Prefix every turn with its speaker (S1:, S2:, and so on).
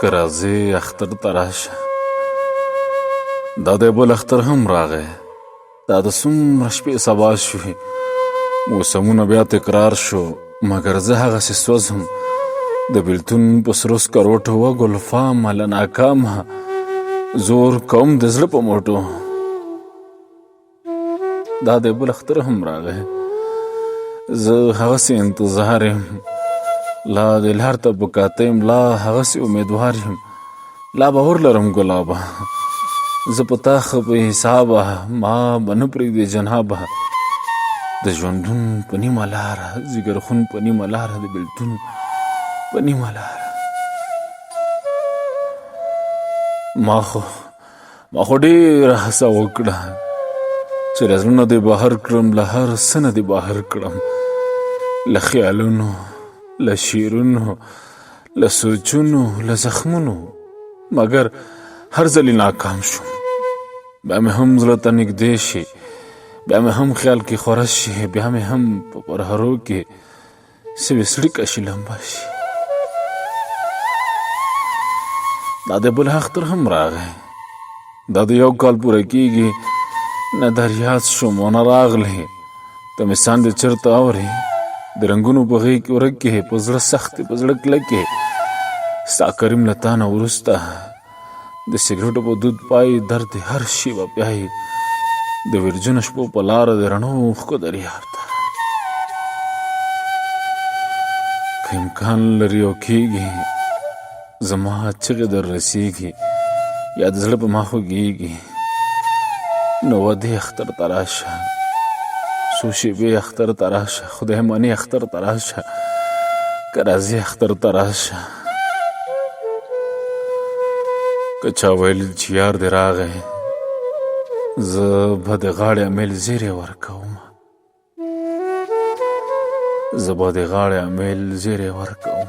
S1: که راځې اختر ته راشه. دا دی بل اختر هم راغی. دا د څومره شپې سبا شوې، موسمونه بیا تکرار شو، مګر زه هغسې سوځم د بېلتون په سرو سکروټو و ګلفامه له ناکامه زور کوم د زړه په موټو. دا دی بل اختر هم راغی، زه هغسې انتظار یم، لا د لار ته په کاته یم، لا هغسې امیدوار یم، لا باور لرم ګلابه زه په تا ښه په حسابه، ما به نه پرېږدې جنابه د ژوندون په نیمه لاره، ځیګرخون په نیمه لاره، د بېلتون په نیمه لاره. ما خو ډېره هڅه وکړه چې له زړه نه دې بهر کړم، له هر څه نه دې بهر کړم، له خیالونو، له شعرونو، له سوچونو، له زخمونو، مګر هر ځلې ناکام شوم. بیا مې هم زړه ته نږدې شي، بیا مې هم خیال کې خوره شي، بیا مې هم په پرهرو کې سوې څړیکه شي، لمبه شي. دا د بل اختر هم راغی، دا د یو کال پوره کېږي، نه در یاد شوم و نه راغلی. ته مې ساندې چېرته اورې د رنګونو په غېږ کې ورک کې، په زړه سخت په زړه کلک کې. ستا کریم له تا نه وروسته د سګرټو په دود پای، درد هر شي به پیایي د ویرجنو شپو په لاره د رڼو اوښکو دریاب ته. که امکان لري او کېږي زما چغې در رسېږي، یا د زړه په ما خوږېږي، نو ودې اختر ته راشه، څو شېبې اختر ته راشه، خدای منې اختر ته راشه، که راځې اختر ته راشه. که چا ویل چې یار دې راغی، زه به د غاړې امیل زیری ورکوم، زه به د غاړې امیل زیری ورکوم.